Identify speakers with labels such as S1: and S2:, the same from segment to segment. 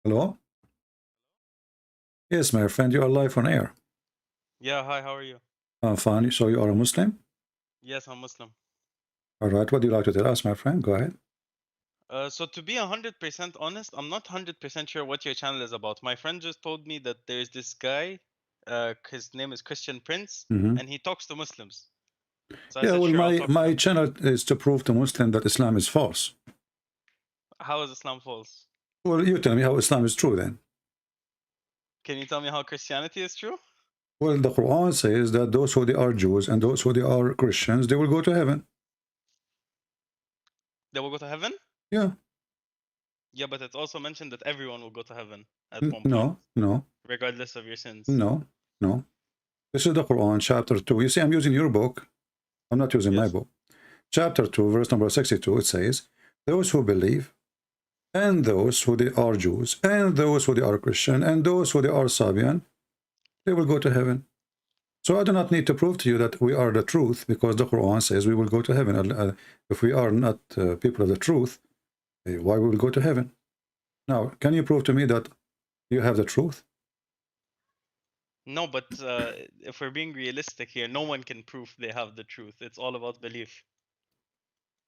S1: Hello? Yes, my friend, you are live on air.
S2: Yeah, hi, how are you?
S1: I'm fine. So you are a Muslim?
S2: Yes, I'm Muslim.
S1: All right. What do you like to tell us, my friend? Go ahead.
S2: So to be 100% honest, I'm not 100% sure what your channel is about. My friend just told me that there's this guy, his name is Christian Prince,
S1: Hmm.
S2: and he talks to Muslims. So I
S1: Yeah,
S2: said,
S1: well,
S2: sure, I'll
S1: my,
S2: talk to
S1: my
S2: him.
S1: channel is to prove to Muslim that Islam is false.
S2: How is Islam false?
S1: Well, you tell me how Islam is true then.
S2: Can you tell me how Christianity is true?
S1: Well, the Quran says that those who they are Jews and those who they are Christians, they will go to heaven.
S2: They will go to heaven?
S1: Yeah.
S2: Yeah, but it's also mentioned that everyone will go to heaven at one point,
S1: No, no,
S2: regardless of your sins.
S1: no, no. This is the Quran, chapter 2. You see, I'm using your book. I'm not using my
S2: Yes.
S1: book. Chapter 2, verse number 62, it says, those who believe and those who they are Jews, and those who they are Christian, and those who they are Sabian, they will go to heaven. So I do not need to prove to you that we are the truth, because the Quran says we will go to heaven. If we are not people of the truth, why we will go to heaven? Now, can you prove to me that you have the truth?
S2: No, but if we're being realistic here, no one can prove they have the truth. It's all about belief.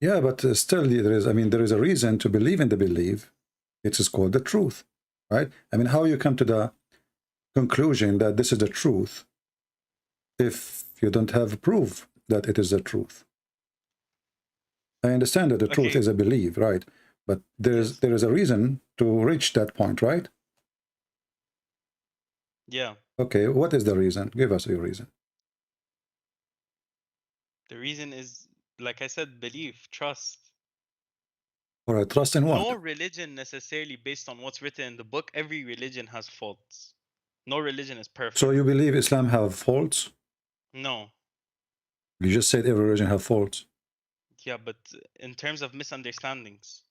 S1: Yeah, but still there is, I mean, there is a reason to believe in the belief. It is called the truth, right? I mean, how you come to the conclusion that this is the truth if you don't have proof that it is the truth? I understand that the truth
S2: Okay,
S1: is a belief, right? But
S2: yes.
S1: there is a reason to reach that point, right?
S2: Yeah.
S1: Okay, what is the reason? Give us your reason.
S2: The reason is, like I said, belief, trust.
S1: All right, trust in what?
S2: No religion necessarily based on what's written in the book. Every religion has faults. No religion is
S1: So
S2: perfect.
S1: you believe Islam have faults?
S2: No.
S1: You just said every religion have faults.
S2: Yeah, but in terms of misunderstandings,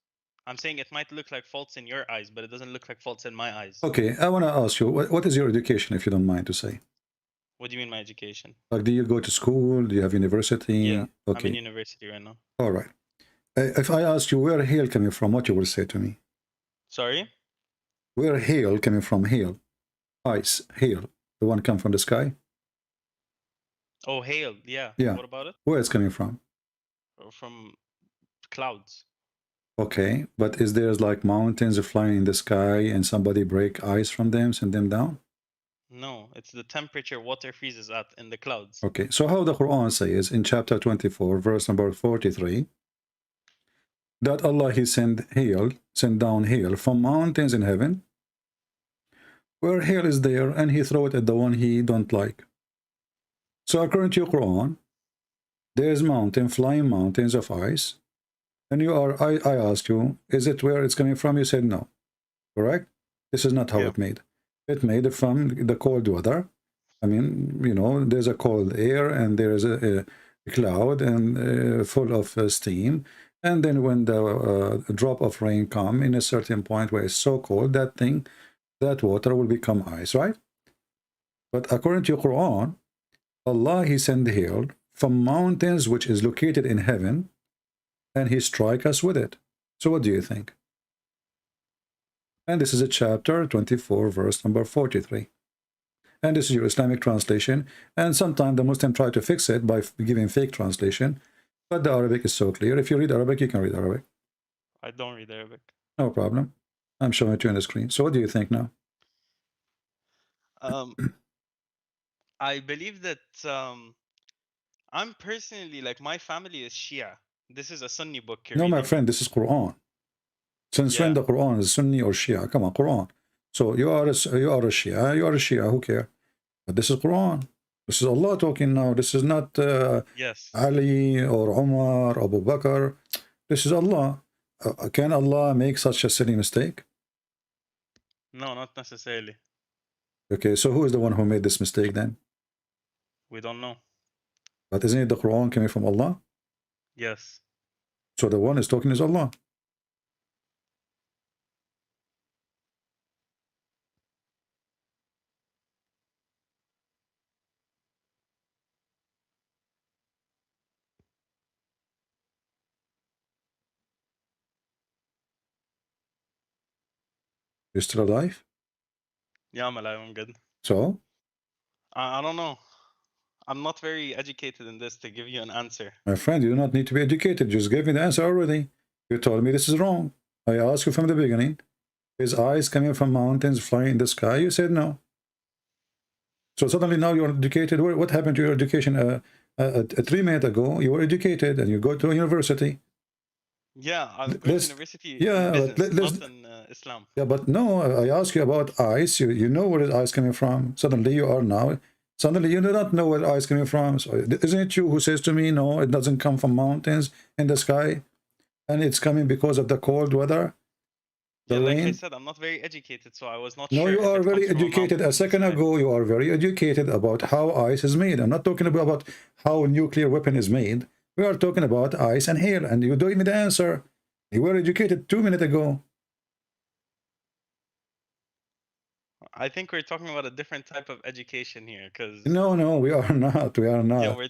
S2: I'm saying it might look like faults in your eyes, but it doesn't look like faults in my eyes.
S1: Okay, I want to ask you, what is your education, if you don't mind to say?
S2: What do you mean my education?
S1: Like, do you go to school? Do you have
S2: Yeah,
S1: university?
S2: I'm in
S1: Okay,
S2: university right now.
S1: all right. If I ask you where hail coming from, what you will say to me?
S2: Sorry?
S1: Where hail coming from? Hail, ice, hail. The one come from the sky?
S2: Oh, hail. Yeah.
S1: Yeah.
S2: What about it?
S1: Where it's coming from?
S2: From clouds.
S1: Okay, but is there like mountains flying in the sky and somebody break ice from them, send them down?
S2: No, it's the temperature water freezes at in the clouds.
S1: Okay, so how the Quran says in chapter 24, verse number 43, that Allah he send down hail from mountains in heaven, where hail is there, and he throw it at the one he don't like. So according to your Quran, there's flying mountains of ice, and I asked you, is it where it's coming from? You said no, correct? This is not how
S2: Yeah.
S1: it made. It made from the cold weather. I mean, you know, there's a cold air and there is a cloud and full of steam. And then when the drop of rain come in a certain point where it's so cold, that water will become ice, right? But according to your Quran, Allah, he sent hail from mountains which is located in heaven, and he strike us with it. So what do you think? And this is a chapter 24, verse number 43. And this is your Islamic translation. And sometimes the Muslim try to fix it by giving fake translation. But the Arabic is so clear. If you read Arabic, you can read Arabic.
S2: I don't read Arabic.
S1: No problem. I'm showing it to you on the screen. So what do you think now?
S2: Um, I believe that I'm personally like my family is Shia. This is a Sunni book you're
S1: No, my
S2: reading.
S1: friend, this is Quran. Since when
S2: Yeah.
S1: the Quran is Sunni or Shia? Come on, Quran. So you are a Shia. You are a Shia. Who care? But this is Quran. This is Allah talking now. This is not
S2: Yes.
S1: Ali or Umar or Abu Bakr. This is Allah. Can Allah make such a silly mistake?
S2: No, not necessarily.
S1: Okay, so who is the one who made this mistake then?
S2: We don't know.
S1: But isn't it the Quran coming from Allah?
S2: Yes.
S1: So the one is talking is Allah. You're still alive?
S2: Yeah, I'm alive. I'm good.
S1: So,
S2: I don't know. I'm not very educated in this to give you an answer.
S1: my friend, you do not need to be educated. Just give me the answer already. You told me this is wrong. I asked you from the beginning, is eyes coming from mountains flying in the sky? You said no. So suddenly now you're educated. What happened to your education? 3 minutes ago, you were educated and you go to a university.
S2: Yeah, I'm going to
S1: Let's,
S2: university in
S1: yeah, but
S2: business,
S1: let's,
S2: not in Islam.
S1: yeah, but no, I ask you about ice. You know where is ice coming from. Suddenly you are now. Suddenly you do not know where ice coming from. So isn't it you who says to me, no, it doesn't come from mountains in the sky, and it's coming because of the cold weather,
S2: Yeah,
S1: the
S2: like I
S1: rain?
S2: said, I'm not very educated, so I was not
S1: No,
S2: sure
S1: you
S2: if
S1: are
S2: it comes
S1: very
S2: from a
S1: educated.
S2: mountain
S1: A
S2: in the
S1: second
S2: sky.
S1: ago, you are very educated about how ice is made. I'm not talking about how a nuclear weapon is made. We are talking about ice and hail, and you don't give me the answer. You were educated 2 minutes ago.
S2: I think we're talking about a different type of education here, because
S1: No, no, we are not. We are
S2: yeah,
S1: not.
S2: we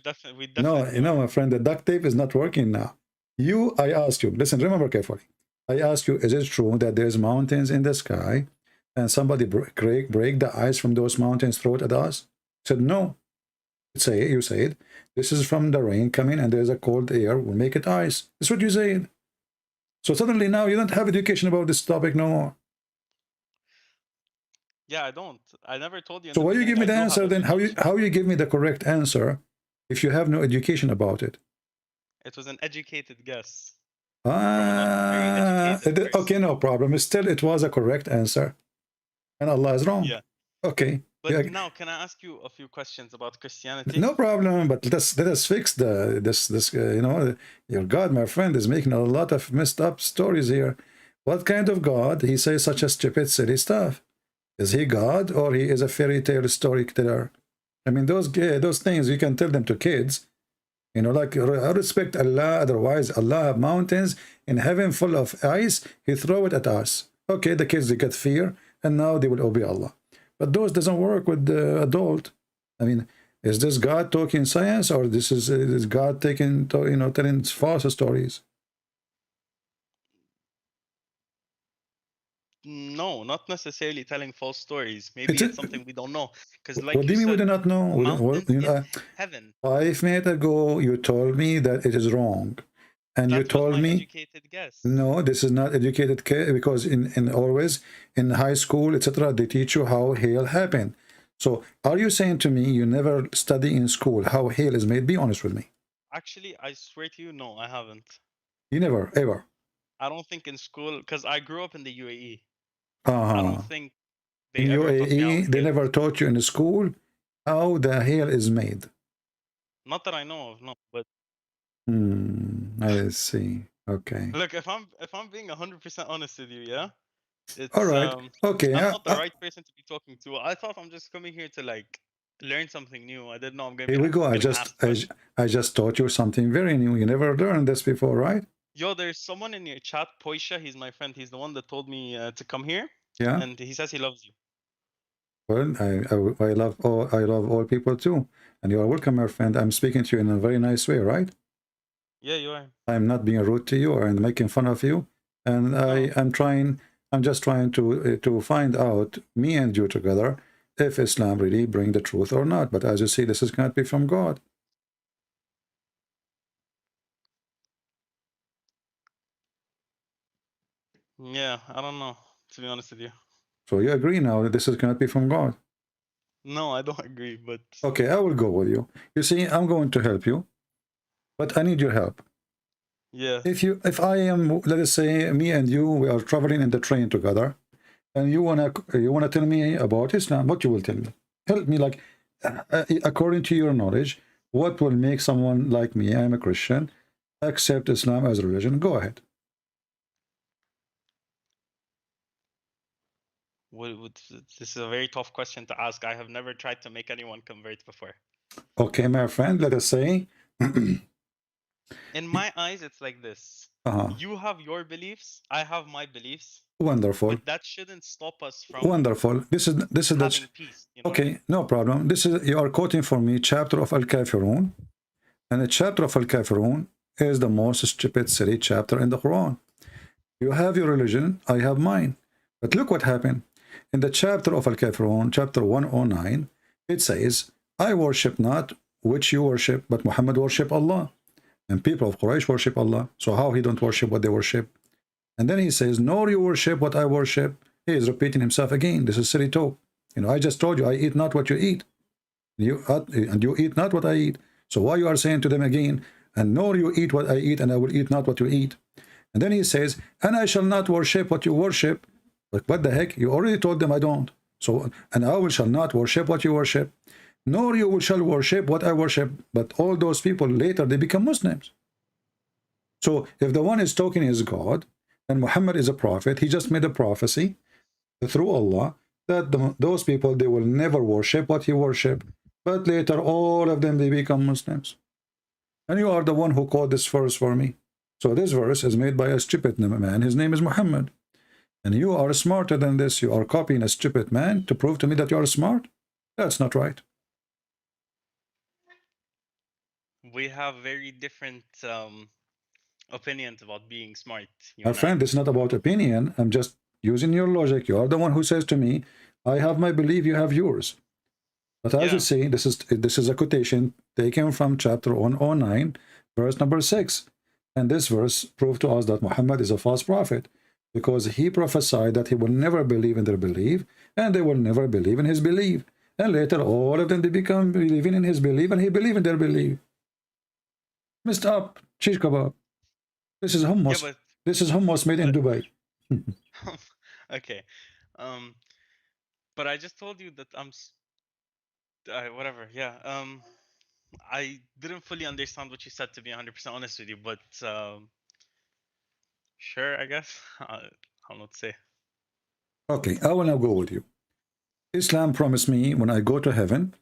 S1: No,
S2: definitely are.
S1: my friend, the duct tape is not working now. I asked you, listen, remember carefully. I asked you, is it true that there's mountains in the sky and somebody break the ice from those mountains, throw it at us? I said, no. You said, this is from the rain coming and there's a cold air, will make it ice. That's what you said. So suddenly now you don't have education about this topic no more.
S2: Yeah, I don't. I never told you in
S1: So
S2: the
S1: why you give
S2: beginning
S1: me
S2: I
S1: the
S2: do have
S1: answer then?
S2: education.
S1: How you give me the correct answer if you have no education about it?
S2: It was an educated guess from a not very educated
S1: Okay,
S2: person.
S1: no problem. Still, it was a correct answer, and Allah is wrong.
S2: Yeah.
S1: Okay,
S2: But
S1: yeah,
S2: now, can I ask you a few questions about Christianity?
S1: no problem. But let us fix this. Your God, my friend, is making a lot of messed up stories here. What kind of God? He says such a stupid, silly stuff. Is he God or he is a fairy tale storyteller? I mean, those things you can tell them to kids. Like I respect Allah. Otherwise, Allah have mountains in heaven full of ice. He throw it at us. Okay, the kids they get fear, and now they will obey Allah. But those doesn't work with the adult. I mean, is this God talking science, or this is God taking telling false stories?
S2: No, not necessarily telling false stories.
S1: It's
S2: Maybe it's
S1: it.
S2: something we don't know. Because,
S1: What
S2: like
S1: do
S2: you
S1: you mean we
S2: said,
S1: do not know?
S2: mountains in heaven.
S1: 5 minutes ago, you told me that it is wrong, and you
S2: That was
S1: told
S2: my
S1: me
S2: educated guess.
S1: no, this is not educated because in always in high school, etc., they teach you how hail happened. So are you saying to me you never study in school how hail is made? Be honest with me.
S2: Actually, I swear to you, no, I haven't.
S1: You never, ever.
S2: I don't think in school, because I grew up in the UAE. I don't
S1: Uh-huh.
S2: think
S1: In
S2: they ever taught me how
S1: UAE, they
S2: hail
S1: never
S2: is made.
S1: taught you in the school how the hail is made.
S2: Not that I know of, no. But
S1: I see. Okay.
S2: look, if I'm being 100% honest with you, yeah,
S1: All
S2: it's
S1: right. Okay.
S2: I'm not the right person to be talking to. I thought I'm just coming here to like learn something new. I didn't know I'm gonna be
S1: Here we go.
S2: getting asked questions.
S1: I just taught you something very new. You never learned this before, right?
S2: Yo, there's someone in your chat, Poisha. He's my friend. He's the one that told me to come here,
S1: Yeah.
S2: and he says he loves you.
S1: Well, I love all people too, and you are welcome, my friend. I'm speaking to you in a very nice way, right?
S2: Yeah, you are.
S1: I'm not being rude to you or making fun of you, and
S2: No.
S1: I'm just trying to find out me and you together if Islam really bring the truth or not. But as you see, this is cannot be from God.
S2: Yeah, I don't know, to be honest with you.
S1: So you agree now that this is cannot be from God.
S2: No, I don't agree, but
S1: Okay, I will go with you. You see, I'm going to help you, but I need your help.
S2: yeah.
S1: If I am, let us say, me and you, we are traveling in the train together, and you wanna tell me about Islam, what you will tell me? Help me, like, according to your knowledge, what will make someone like me, I'm a Christian, accept Islam as a religion? Go ahead.
S2: This is a very tough question to ask. I have never tried to make anyone convert before.
S1: Okay, my friend, let us say,
S2: In my eyes, it's like this.
S1: uh-huh,
S2: You have your beliefs, I have my beliefs,
S1: wonderful,
S2: but that shouldn't stop us from
S1: wonderful. This is the
S2: having peace,
S1: okay, no problem. This is you are quoting for me chapter of Al Kafirun, and the chapter of Al Kafirun is the most stupid, silly chapter in the Quran. You have your religion, I have mine. But look what happened. In the chapter of Al-Kafirun, chapter 109, it says, I worship not which you worship, but Muhammad worship Allah. And people of Quraysh worship Allah. So how he don't worship what they worship? And then he says, nor you worship what I worship. He is repeating himself again. This is silly talk. You know, I just told you, I eat not what you eat. And you eat not what I eat. So why you are saying to them again, and nor you eat what I eat, and I will eat not what you eat. And then he says, and I shall not worship what you worship. Like, what the heck? You already told them I don't. So, and I shall not worship what you worship, nor you shall worship what I worship. But all those people later, they become Muslims. So if the one is talking is God, and Muhammad is a prophet, he just made a prophecy through Allah that those people, they will never worship what he worship. But later, all of them, they become Muslims. And you are the one who called this verse for me. So this verse is made by a stupid man. His name is Muhammad. And you are smarter than this. You are copying a stupid man to prove to me that you are smart? That's not right.
S2: We have very different opinions about being smart, you
S1: My
S2: and I.
S1: friend, this is not about opinion. I'm just using your logic. You are the one who says to me, I have my belief, you have yours. But as you see, this is a quotation taken from chapter 109, verse number 6. And this verse proved to us that Muhammad is a false prophet, because he prophesied that he will never believe in their belief, and they will never believe in his belief. And later, all of them, they become believing in his belief, and he believe in their belief. Messed up, shish kebab. This is hummus.
S2: Yeah,
S1: This is hummus made in Dubai.
S2: okay. But I just told you that whatever. Yeah. I didn't fully understand what you said, to be 100% honest with you, but sure, I guess. I'll not say.
S1: Okay, I will now go with you. Islam promised me when I go to heaven,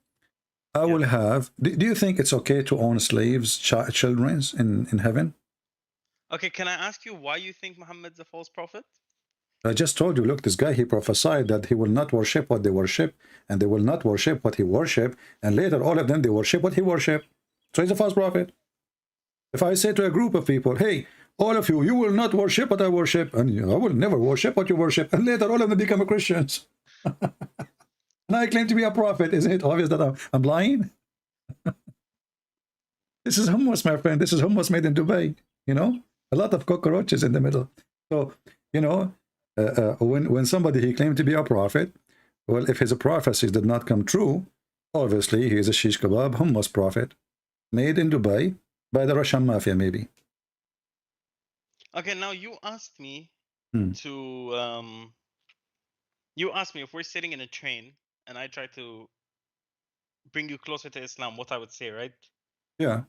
S1: I will have... Do you think it's okay to own slaves, children in heaven?
S2: Okay, can I ask you why you think Muhammad's a false prophet?
S1: I just told you, look, this guy, he prophesied that he will not worship what they worship, and they will not worship what he worship, and later all of them, they worship what he worship. So he's a false prophet. If I say to a group of people, hey, all of you, you will not worship what I worship, and I will never worship what you worship, and later all of them become Christians. And I claim to be a prophet. Isn't it obvious that I'm lying? This is hummus, my friend. This is hummus made in Dubai. You know, a lot of cockroaches in the middle. So, you know, when somebody, he claimed to be a prophet, well, if his prophecies did not come true, obviously he is a shish kebab hummus prophet made in Dubai by the Russian mafia, maybe.
S2: Okay, now you asked me you asked me if we're sitting in a train and I try to bring you closer to Islam, what I would say, right?
S1: Yeah.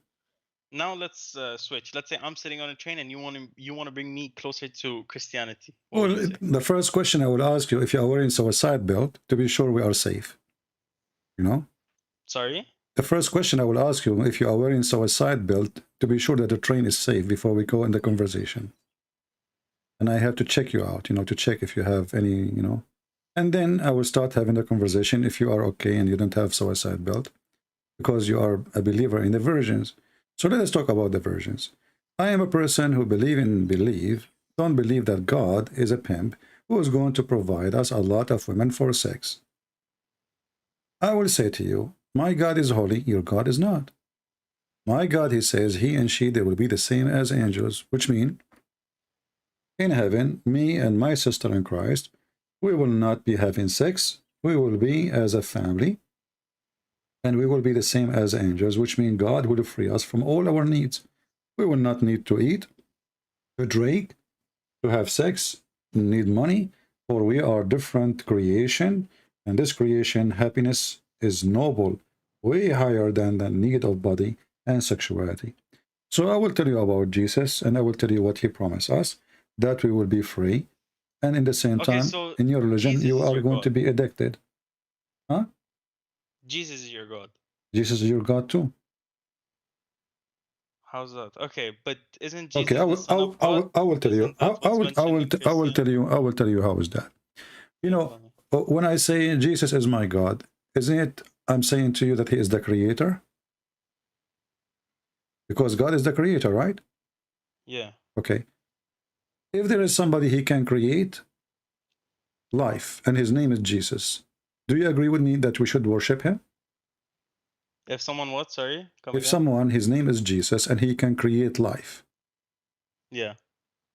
S2: Now let's switch. Let's say I'm sitting on a train and you want to bring me closer to Christianity. What would you say?
S1: The first question I would ask you, if you are wearing suicide belt, to be sure we are safe. You know?
S2: Sorry?
S1: The first question I will ask you, if you are wearing suicide belt, to be sure that the train is safe before we go in the conversation. And I have to check you out, you know, to check if you have any, you know. And then I will start having the conversation if you are okay and you don't have suicide belt, because you are a believer in the versions. So let us talk about the versions. I am a person who don't believe that God is a pimp who is going to provide us a lot of women for sex. I will say to you, my God is holy, your God is not. My God, he says, he and she, they will be the same as angels, which means in heaven, me and my sister in Christ, we will not be having sex. We will be as a family, and we will be the same as angels, which means God will free us from all our needs. We will not need to eat, to drink, to have sex, need money, for we are different creation, and this creation happiness is noble, way higher than the need of body and sexuality. So I will tell you about Jesus, and I will tell you what he promised us, that we will be free, and in the same time,
S2: so
S1: in your religion,
S2: Jesus
S1: you
S2: is
S1: are
S2: your
S1: going
S2: God.
S1: to be addicted. Huh?
S2: Jesus is your God.
S1: Jesus is your God too.
S2: How's that? Okay, but isn't Jesus the Son of God?
S1: I will tell you.
S2: Isn't that what's mentioned in Christianity?
S1: I will tell you how is that. You know, when I say Jesus is my God, isn't it I'm saying to you that he is the creator? Because God is the creator, right?
S2: Yeah.
S1: Okay. If there is somebody he can create, life, and his name is Jesus. Do you agree with me that we should worship him?
S2: If someone what? Sorry, come
S1: If
S2: again.
S1: someone, his name is Jesus, and he can create life,
S2: Yeah,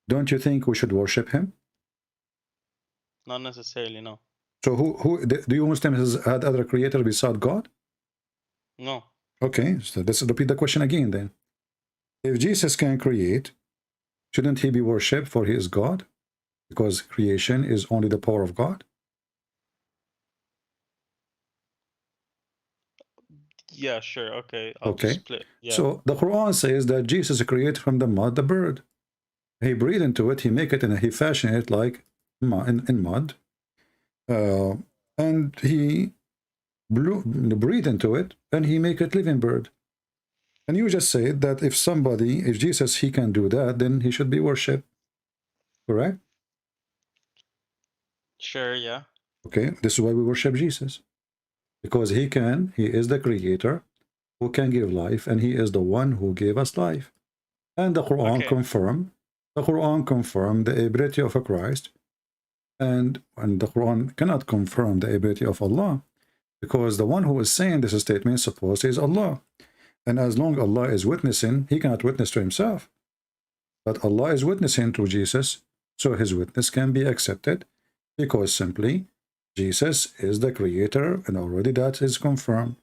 S1: don't you think we should worship him?
S2: not necessarily. No,
S1: So who do you Muslims had other creator beside God?
S2: no.
S1: Okay, so let's repeat the question again then. If Jesus can create, shouldn't he be worshipped for he is God? Because creation is only the power of God?
S2: Yeah, sure. Okay, I'll just
S1: Okay.
S2: split. Yeah.
S1: So the Quran says that Jesus created from the mud the bird. He breathed into it, he make it, and he fashioned it like in mud. And he breathed into it, and he make it living bird. And you just said that if Jesus, he can do that, then he should be worshipped. Correct?
S2: Sure. Yeah.
S1: Okay, this is why we worship Jesus. Because he is the creator who can give life, and he is the one who gave us life. And the Quran confirmed the ability of a Christ, and the Quran cannot confirm the ability of Allah, because the one who is saying this statement supposed is Allah. And as long Allah is witnessing, he cannot witness to himself. But Allah is witnessing to Jesus, so his witness can be accepted, because simply Jesus is the creator, and already that is confirmed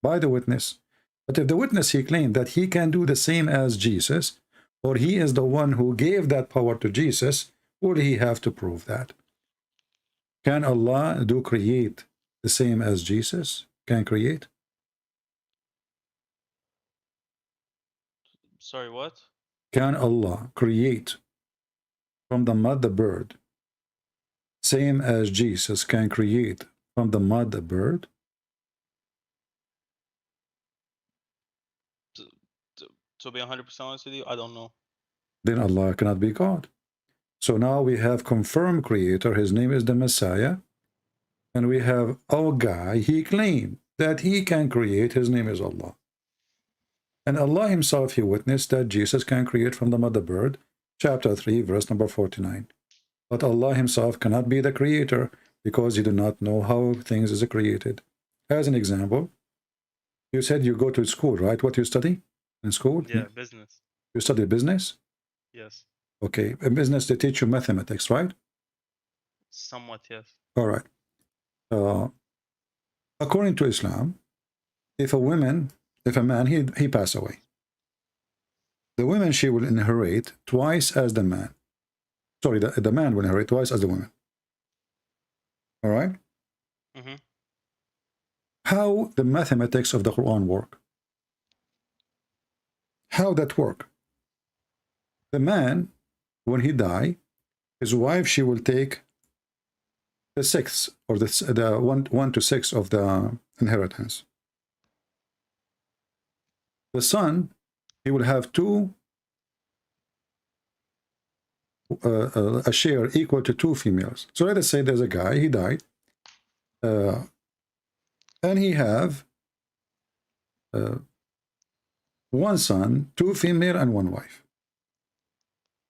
S1: by the witness. But if the witness, he claimed that he can do the same as Jesus, or he is the one who gave that power to Jesus, would he have to prove that? Can Allah create the same as Jesus can create?
S2: Sorry. What?
S1: Can Allah create from the mud the bird, same as Jesus can create from the mud the bird?
S2: To be 100% honest with you, I don't know.
S1: Then Allah cannot be God. So now we have confirmed creator, his name is the Messiah, and we have our guy, he claimed that he can create, his name is Allah. And Allah himself, he witnessed that Jesus can create from the mother bird, chapter 3, verse number 49. But Allah himself cannot be the creator because he do not know how things is created. As an example, you said you go to school, right? What you study in school?
S2: Yeah, business.
S1: You study business?
S2: Yes.
S1: Okay, in business they teach you mathematics, right?
S2: Somewhat, yes.
S1: All right. According to Islam, if a man, he pass away, the woman, she will inherit twice as the man. Sorry, the man will inherit twice as the woman. All right?
S2: Mm-hmm.
S1: How the mathematics of the Quran work? How that work? The man, when he die, his wife, she will take the sixth, or the 1 to 6 of the inheritance. The son, he will have a share equal to 2 females. So let us say there's a guy, he died, and he have 1 son, 2 female, and 1 wife.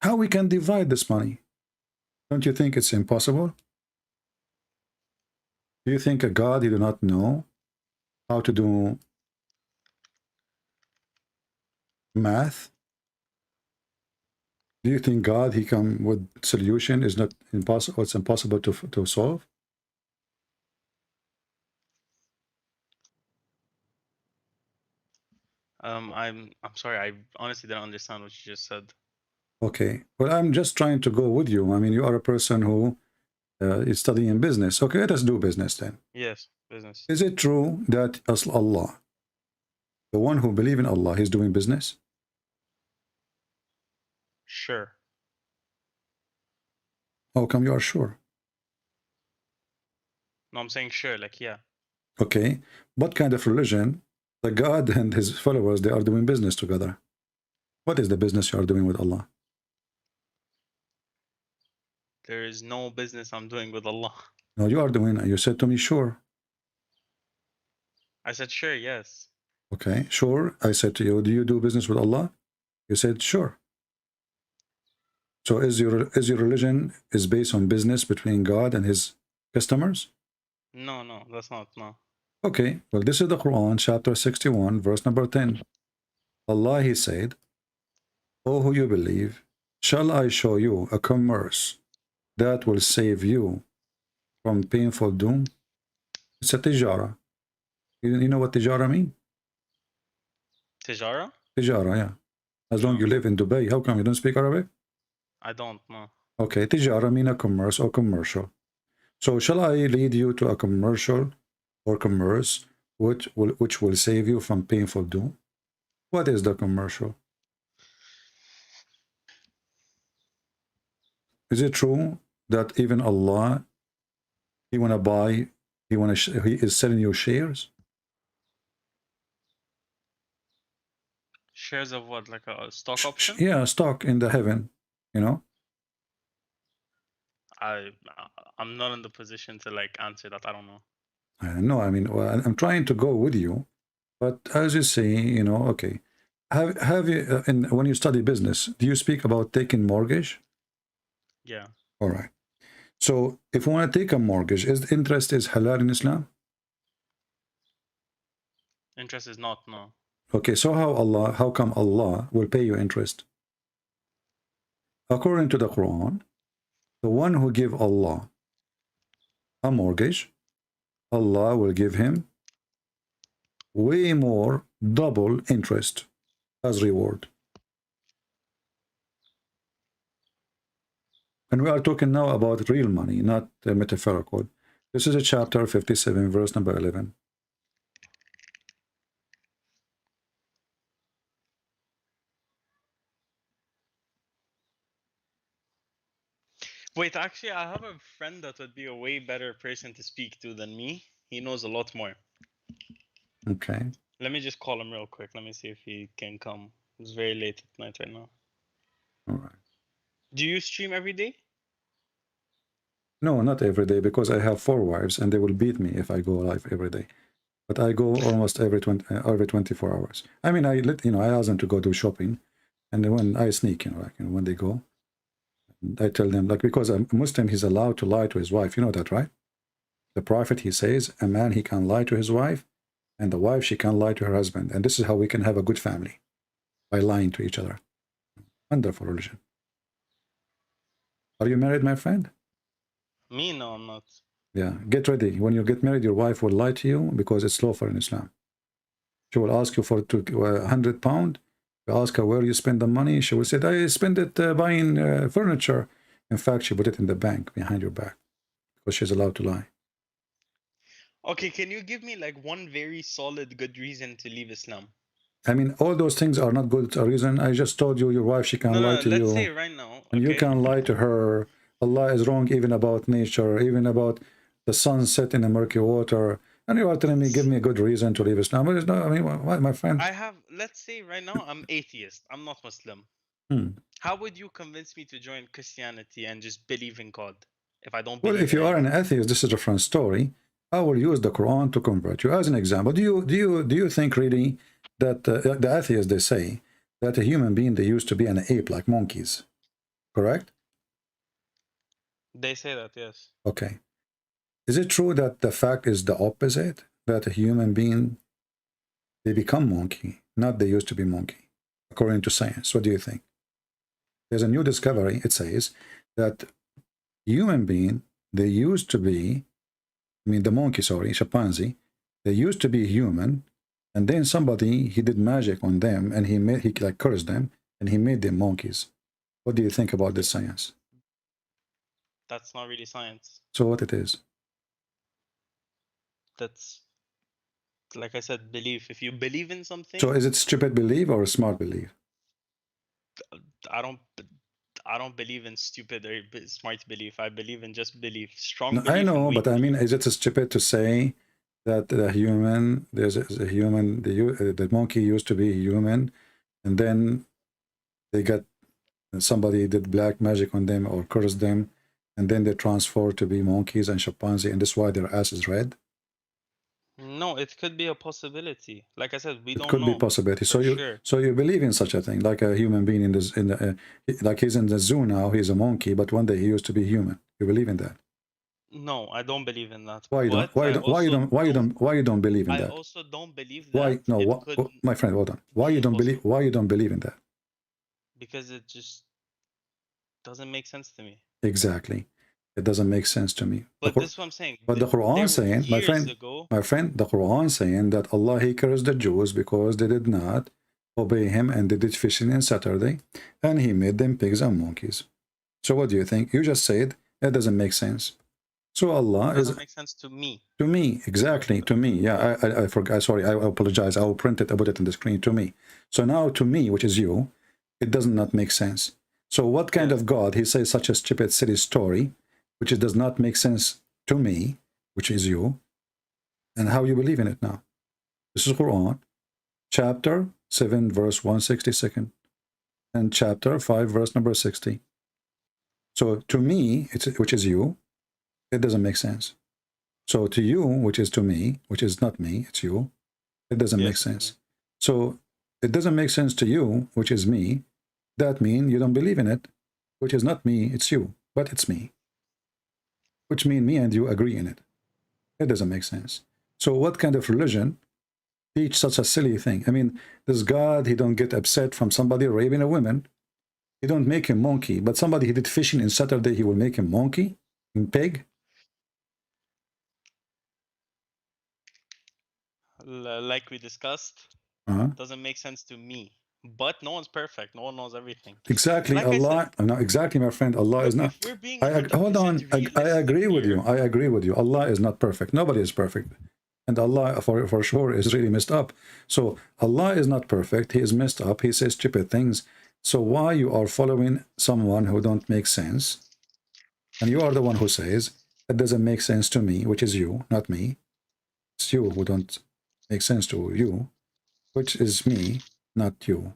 S1: How we can divide this money? Don't you think it's impossible? Do you think a God, he do not know how to do math? Do you think God, he come with solution is not impossible? It's impossible to solve?
S2: I'm sorry. I honestly didn't understand what you just said.
S1: Okay. Well, I'm just trying to go with you. I mean, you are a person who is studying business. Okay, let us do business then.
S2: Yes, business.
S1: Is it true that Allah, the one who believes in Allah, is doing business?
S2: Sure.
S1: How come you are sure?
S2: No, I'm saying sure. Like, yeah.
S1: Okay. What kind of religion, the God and his followers, they are doing business together? What is the business you are doing with Allah?
S2: There is no business I'm doing with Allah.
S1: No, you are doing. You said to me, sure.
S2: I said sure, yes.
S1: Okay, sure. I said to you, do you do business with Allah? You said sure. So is your religion is based on business between God and his Customers?
S2: No, no, that's not, no.
S1: Okay, well, this is the Quran, chapter 61, verse number 10. Allah, He said, O who you believe, shall I show you a commerce that will save you from painful doom? It's a tijara. You know what tijara mean?
S2: Tijara?
S1: Tijara, yeah. As long
S2: No,
S1: you live in Dubai, how come you don't speak Arabic?
S2: I don't know.
S1: Okay, tijara mean a commerce or commercial. So shall I lead you to a commercial or commerce which will save you from painful doom? What is the commercial? Is it true that even Allah, He wanna buy, He is selling you shares?
S2: Shares of what? Like a stock option?
S1: Yeah, stock in the heaven, you know?
S2: I'm not in the position to like answer that. I don't know.
S1: No, I mean, well, I'm trying to go with you, but as you say, you know, okay. Have you, when you study business, do you speak about taking mortgage?
S2: Yeah.
S1: All right. So if we want to take a mortgage, is interest is halal in Islam?
S2: Interest is not, no.
S1: Okay, so how come Allah will pay you interest? According to the Quran, the one who give Allah a mortgage, Allah will give him way more, double interest as reward. And we are talking now about real money, not metaphorical. This is a chapter 57, verse number 11.
S2: Wait, actually, I have a friend that would be a way better person to speak to than me. He knows a lot more.
S1: Okay.
S2: Let me just call him real quick. Let me see if he can come. It's very late at night right now.
S1: All right.
S2: Do you stream every day?
S1: No, not every day, because I have 4 wives and they will beat me if I go live every day. But I go almost every 24 hours. I mean, I ask them to go do shopping, and then when I sneak, when they go, I tell them, like, because a Muslim, he's allowed to lie to his wife. You know that, right? The Prophet, he says, a man, he can lie to his wife, and the wife, she can lie to her husband. And this is how we can have a good family, by lying to each other. Wonderful religion. Are you married, my friend?
S2: Me? No, I'm not.
S1: Yeah, get ready. When you get married, your wife will lie to you because it's lawful in Islam. She will ask you for £100. You ask her where you spend the money. She will say, I spend it buying furniture. In fact, she put it in the bank behind your back because she's allowed to lie.
S2: Okay, can you give me like one very solid good reason to leave Islam?
S1: I mean, all those things are not good reason. I just told you your wife, she can lie to
S2: let's
S1: you.
S2: say right now.
S1: And you can lie to her. Allah is wrong even about nature, even about the sun set in the murky water. And you are telling me, give me a good reason to leave Islam. But it's not, I mean, what, my friend?
S2: Let's say right now I'm atheist. I'm not Muslim. How would you convince me to join Christianity and just believe in God if I don't believe?
S1: Well, if you are an atheist, this is a different story. I will use the Quran to convert you. As an example, do you think really that the atheists, they say that a human being, they used to be an ape like monkeys, correct?
S2: They say that, yes.
S1: Okay. Is it true that the fact is the opposite? That a human being, they become monkey, not they used to be monkey, according to science? What do you think? There's a new discovery. It says that human being, they used to be, I mean the monkey, sorry, chimpanzee, they used to be human, and then somebody, he did magic on them, and he like cursed them, and he made them monkeys. What do you think about this science?
S2: That's not really science.
S1: So what it is?
S2: That's, like I said, belief. If you believe in something.
S1: So is it stupid belief or a smart belief?
S2: I don't believe in stupid or smart belief. I believe in just belief. Strong belief.
S1: I know, but I mean, is it stupid to say that the human, there's a human, the monkey used to be human, and then they got, somebody did black magic on them or cursed them, and then they transformed to be monkeys and chimpanzee, and that's why their ass is red?
S2: No, it could be a possibility. Like I said, we don't know.
S1: It could be a possibility. So you believe in such a thing, like a human being like he's in the zoo now, he's a monkey, but one day he used to be human. You believe in that?
S2: No, I don't believe in that.
S1: Why you don't?
S2: But
S1: Why you
S2: I
S1: don't? Why you
S2: also
S1: don't? Why you
S2: don't.
S1: don't? Why you don't believe in
S2: I
S1: that?
S2: also don't believe
S1: Why?
S2: that
S1: No,
S2: it
S1: what,
S2: could
S1: my friend, hold on. Why you
S2: be
S1: don't believe?
S2: possible
S1: Why you don't believe in that?
S2: because it just doesn't make sense to me.
S1: Exactly, it doesn't make sense to me.
S2: But this is what I'm saying.
S1: But the Quran
S2: There were
S1: saying,
S2: years ago.
S1: my friend, the Quran saying that Allah he cursed the Jews because they did not obey him and they did fishing on Saturday, and he made them pigs and monkeys. So what do you think? You just said it doesn't make sense. So Allah is
S2: Doesn't make sense to me.
S1: to me, exactly to me. Yeah, I forgot. Sorry, I apologize. I will print it. I put it on the screen to me. So now to me, which is you, it does not make sense. So what kind of God he says such a stupid silly story, which it does not make sense to me, which is you, and how you believe in it now? This is Quran, chapter 7, verse 162, and chapter 5, verse number 60. So to me, which is you, it doesn't make sense. So to you, which is to me, which is not me, it's you, it doesn't make sense. So it doesn't make sense to you, which is me. That means you don't believe in it, which is not me, it's you, but it's me. Which means me and you agree in it. It doesn't make sense. So what kind of religion teach such a silly thing? I mean, this God, he don't get upset from somebody raping a woman. He don't make him monkey, but somebody he did fishing in Saturday, he will make him monkey and pig.
S2: Like we discussed, doesn't make sense to me. But no one's perfect. No one knows everything.
S1: Exactly,
S2: Like I
S1: Allah.
S2: said,
S1: No, exactly, my friend. Allah is not.
S2: if we're being
S1: Hold
S2: 100%
S1: on. I
S2: realistic
S1: agree with
S2: here,
S1: you. I agree with you. Allah is not perfect. Nobody is perfect, and Allah for sure is really messed up. So Allah is not perfect. He is messed up. He says stupid things. So why you are following someone who don't make sense, and you are the one who says it doesn't make sense to me, which is you, not me. It's you who don't make sense to you, which is me, not you,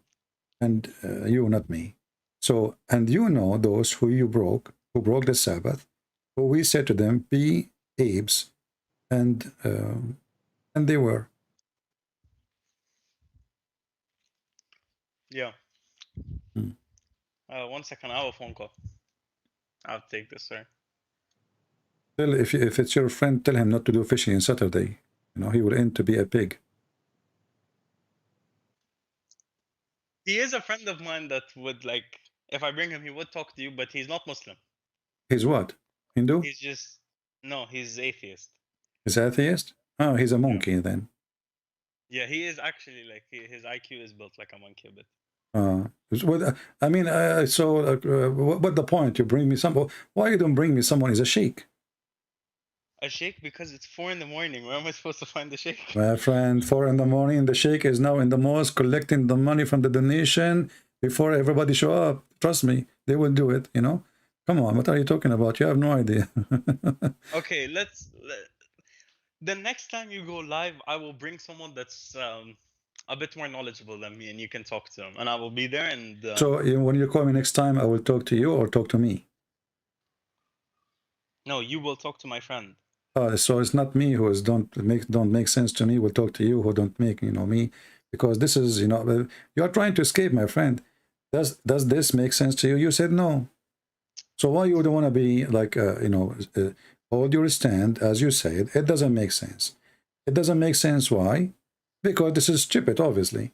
S1: and you, not me. So, and you know those who broke the Sabbath, who we said to them, be apes, and they were.
S2: yeah.
S1: Hmm.
S2: 1 second, I have a phone call. I'll take this, sir.
S1: Tell if it's your friend, tell him not to do fishing on Saturday. You know, he will end to be a pig.
S2: He is a friend of mine that would like, if I bring him, he would talk to you, but he's not Muslim.
S1: He's what? Hindu?
S2: He's just, no, he's atheist.
S1: He's atheist? Oh, he's a monkey then.
S2: Yeah, he is actually like, his IQ is built like a monkey a bit.
S1: I mean, so what the point? You bring me some. Why you don't bring me someone? He's a sheikh.
S2: A sheikh? Because it's 4 in the morning. Where am I supposed to find the sheikh?
S1: My friend, 4 in the morning, the sheikh is now in the mosque collecting the money from the donation before everybody show up. Trust me, they will do it, you know? Come on, what are you talking about? You have no idea.
S2: Okay, the next time you go live, I will bring someone that's a bit more knowledgeable than me, and you can talk to them, and I will be there. And
S1: So when you call me next time, I will talk to you or talk to me?
S2: no, you will talk to my friend.
S1: So it's not me who is don't make sense to me. Will talk to you who don't make me, because this is you are trying to escape, my friend. Does this make sense to you? You said no. So why you don't want to be like hold your stand as you said? It doesn't make sense. It doesn't make sense. Why? Because this is stupid, obviously.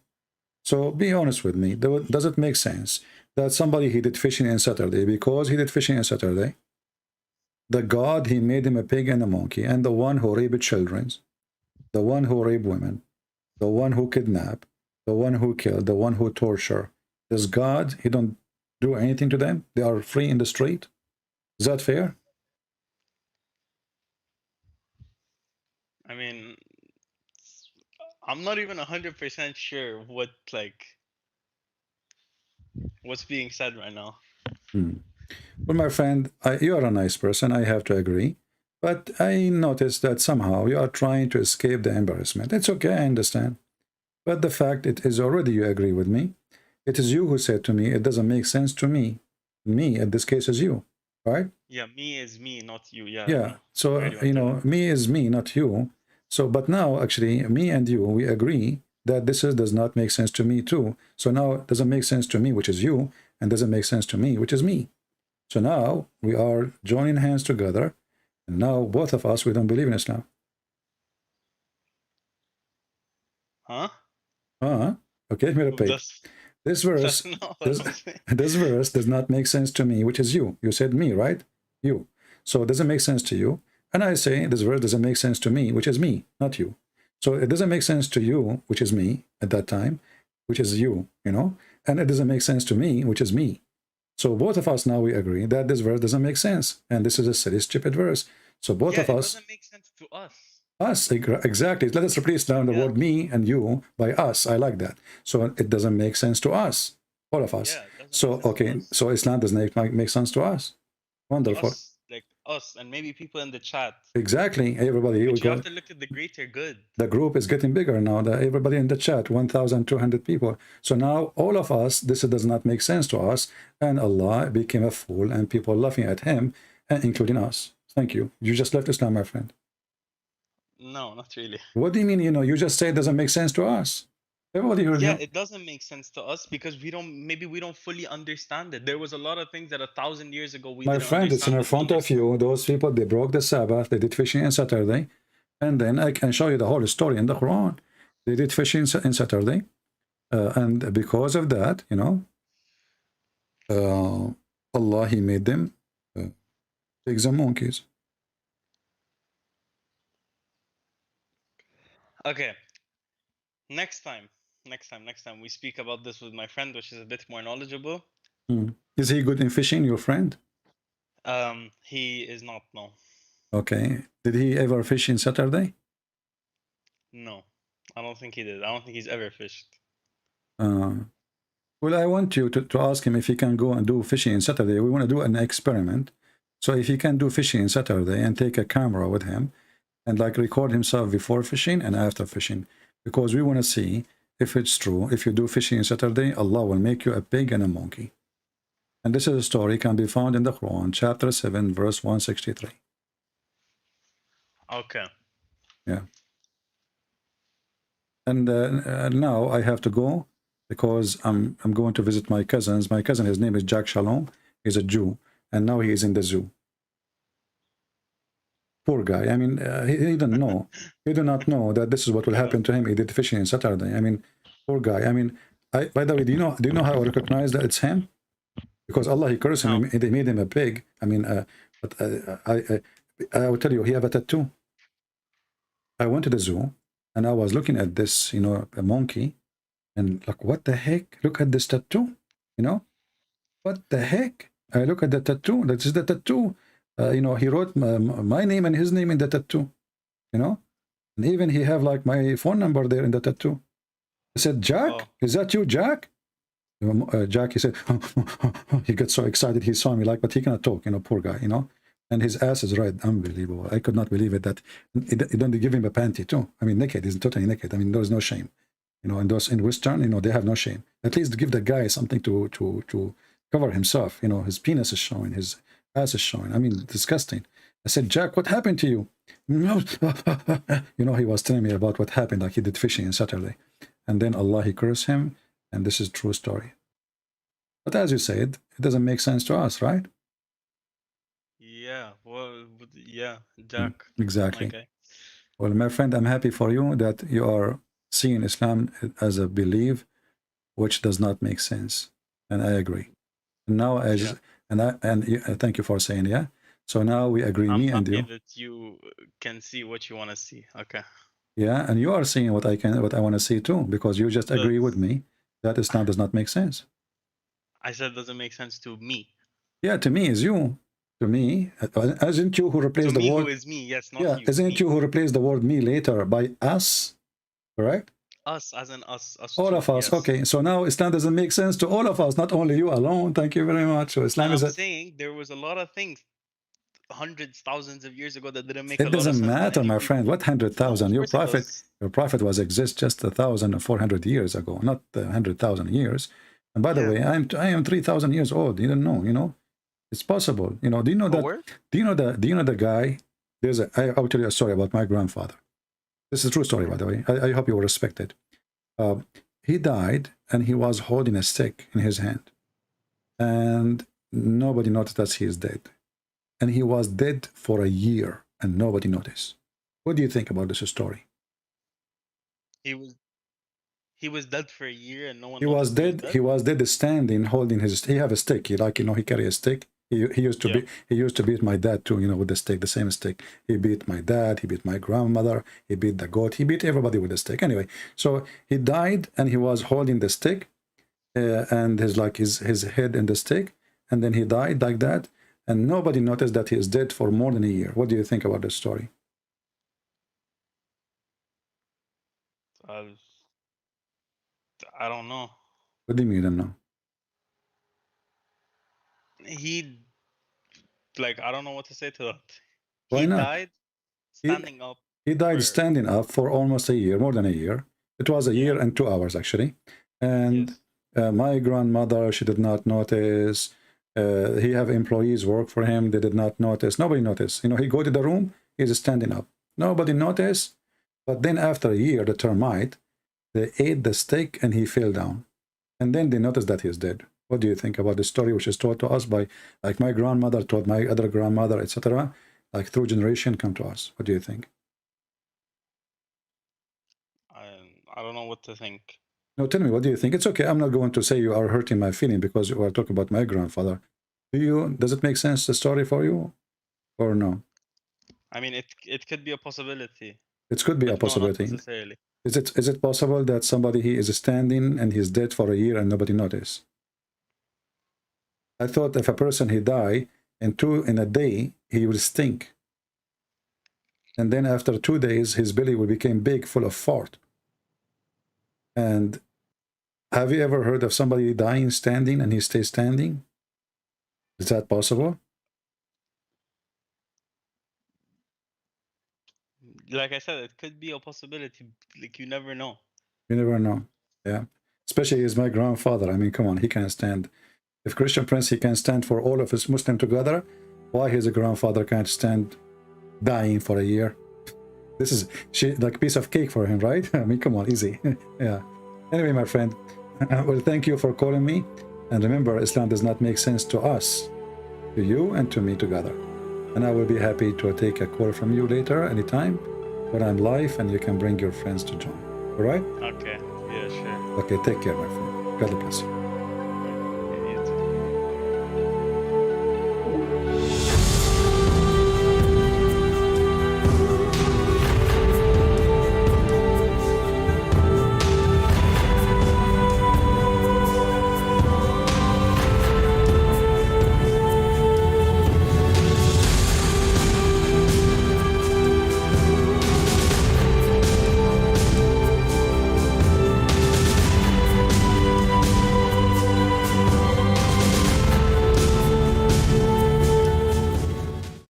S1: So be honest with me. Does it make sense that somebody he did fishing on Saturday because he did fishing on Saturday? The God, he made him a pig and a monkey, and the one who raped children, the one who raped women, the one who kidnapped, the one who killed, the one who torture. This God, he don't do anything to them. They are free in the street. Is that fair?
S2: I mean, I'm not even 100% sure what's being said right now.
S1: Well, my friend, you are a nice person. I have to agree. But I noticed that somehow you are trying to escape the embarrassment. It's okay, I understand. But the fact it is already you agree with me. It is you who said to me, it doesn't make sense to me. Me, in this case, is you, right?
S2: Yeah, me is me, not you. Yeah.
S1: Yeah. So, me is me, not you. So, but now, actually, me and you, we agree that does not make sense to me too. So now it doesn't make sense to me, which is you, and doesn't make sense to me, which is me. So now we are joining hands together, And now both of us, we don't believe in Islam.
S2: Huh?
S1: Okay, let me repeat. This verse,
S2: That's not what
S1: this,
S2: I'm saying.
S1: this verse does not make sense to me, which is you. You said me, right? You. So it doesn't make sense to you. And I say this verse doesn't make sense to me, which is me, not you. So it doesn't make sense to you, which is me at that time, which is you, you know, and it doesn't make sense to me, which is me. So both of us now we agree that this verse doesn't make sense, and this is a silly, stupid verse. So both of
S2: it
S1: us,
S2: doesn't make sense to us.
S1: exactly. Let us replace down the word me and you by us. I like that. So it doesn't make sense to us, all of us. So okay, so Islam doesn't make sense to us. Wonderful.
S2: Us, like us, and maybe people in the chat.
S1: Exactly. Everybody.
S2: But you have to look at the greater good.
S1: The group is getting bigger now. Everybody in the chat, 1,200 people. So now all of us, this does not make sense to us. And Allah became a fool and people laughing at him, and including us. Thank you. You just left Islam, my friend.
S2: No, not really.
S1: What do you mean? You know, you just say it doesn't make sense to us. Everybody heard you.
S2: It doesn't make sense to us because maybe we don't fully understand it. There was a lot of things that 1,000 years ago we
S1: my friend, it's in front of you. Those people, they broke the Sabbath. They did fishing on Saturday. And then I can show you the whole story in the Quran. They did fishing in Saturday. And because of that, you know, Allah, he made them take the monkeys.
S2: Okay. Next time we speak about this with my friend, which is a bit more knowledgeable.
S1: Is he good in fishing, your friend?
S2: He is not, no.
S1: Okay. Did he ever fish in Saturday?
S2: No, I don't think he did. I don't think he's ever fished.
S1: Well, I want you to ask him if he can go and do fishing in Saturday. We want to do an experiment. So if he can do fishing in Saturday and take a camera with him and like record himself before fishing and after fishing, because we want to see if it's true. If you do fishing on Saturday, Allah will make you a pig and a monkey. And this is a story can be found in the Quran, chapter 7, verse 163.
S2: Okay.
S1: Yeah. And now I have to go because I'm going to visit my cousins. My cousin, his name is Jack Shalom. He's a Jew, and now he is in the zoo. Poor guy. I mean, he didn't know. He did not know that this is what will happen to him. He did fishing on Saturday. I mean, poor guy. I mean, by the way, do you know how I recognize that it's him? Because Allah, he cursed him. They made him a pig. I mean, but I will tell you, he have a tattoo. I went to the zoo and I was looking at this, you know, a monkey, and like, what the heck? Look at this tattoo, you know? What the heck? I look at the tattoo. That is the tattoo. You know, he wrote my name and his name in the tattoo, you know? And even he have like my phone number there in the tattoo. I said, Jack, is that you, Jack? Jack, he said, he got so excited. He saw me like, but he cannot talk, you know, poor guy, you know? And his ass is red. Unbelievable. I could not believe it that it don't give him a panty too. I mean, naked. He's totally naked. I mean, there is no shame. You know, and those in Western, you know, they have no shame. At least give the guy something to cover himself. You know, his penis is showing, his ass is showing. I mean, disgusting. I said, Jack, what happened to you? You know, he was telling me about what happened, like he did fishing on Saturday. And then Allah, he cursed him. And this is true story. But as you said, it doesn't make sense to us, right?
S2: Yeah, well, yeah, Jack.
S1: Exactly. Okay. Well, my friend, I'm happy for you that you are seeing Islam as a belief which does not make sense, and I agree. And now, thank you for saying So now we agree, me and you.
S2: That you can see what you want to see. Okay.
S1: Yeah, and you are seeing what I want to see too, because you just agree with me that Islam does not make sense.
S2: I said it doesn't make sense to me.
S1: Yeah, to me is you. To me, isn't you who replaced the word?
S2: Who is me? Yes, not you.
S1: Isn't it you who replaced the word me later by us? Correct?
S2: Us, as in us
S1: all of us. Yes. Okay, so now Islam doesn't make sense to all of us, not only you alone. Thank you very much. So Islam
S2: is saying there was a lot of things hundreds, thousands of years ago that didn't make.
S1: It doesn't matter, my friend. What 100,000? Your prophet was exist just 1,400 years ago, not 100,000 years. And by the way, I am 3,000 years old. You don't know, you know. It's possible, you know. Do you know that? Do you know the guy? I'll tell you a story about my grandfather. This is a true story, by the way. I hope you will respect it. He died, and he was holding a stick in his hand, and nobody noticed that he is dead. And he was dead for a year. and nobody noticed. What do you think about this story?
S2: He was dead for a year and no one
S1: He was
S2: noticed he was
S1: dead. He
S2: dead.
S1: was dead, standing, holding his. He have a stick. He like, he carry a stick. He used to
S2: Yeah.
S1: he used to beat my dad too. With the stick, the same stick. He beat my dad. He beat my grandmother. He beat the goat. He beat everybody with the stick. Anyway, so he died and he was holding the stick, and his head in the stick, and then he died like that, and nobody noticed that he is dead for more than a year. What do you think about this story?
S2: Uh, I don't know.
S1: What do you mean? I don't know.
S2: He I don't know what to say to that.
S1: Why
S2: He
S1: not?
S2: died
S1: He
S2: standing up
S1: he died
S2: for
S1: standing up for almost a year, more than a year. It was a
S2: yeah.
S1: year and 2 hours actually, and
S2: Yes.
S1: my grandmother, she did not notice. He have employees work for him. They did not notice. Nobody noticed. He go to the room. He's standing up. Nobody noticed. But then after a year, the termite, they ate the steak and he fell down. And then they noticed that he's dead. What do you think about the story which is told to us by, like my grandmother told my other grandmother, etc., like through generation come to us? What do you think?
S2: I don't know what to think.
S1: No, tell me, what do you think? It's okay. I'm not going to say you are hurting my feeling because you are talking about my grandfather. Does it make sense, the story for you, or no?
S2: I mean, it could be a possibility,
S1: It could be a
S2: but no, not
S1: possibility.
S2: necessarily.
S1: Is it possible that somebody, he is standing and he's dead for a year and nobody noticed? I thought if a person he die in a day, he will stink. And then after 2 days, his belly will become big, full of fart. And have you ever heard of somebody dying standing and he stays standing? Is that possible?
S2: Like I said, it could be a possibility. You never know.
S1: You never know. Yeah. Especially as my grandfather. I mean, come on, he can stand. If Christian Prince, he can stand for all of his Muslim together, why his grandfather can't stand dying for a year? This is like a piece of cake for him, right? I mean, come on, easy. Yeah. Anyway, my friend, well, thank you for calling me. And remember, Islam does not make sense to us, to you and to me together. And I will be happy to take a call from you later, anytime, when I'm live, and you can bring your friends to join. All right?
S2: Okay. Yeah, sure.
S1: Okay, take care, my friend. God bless you.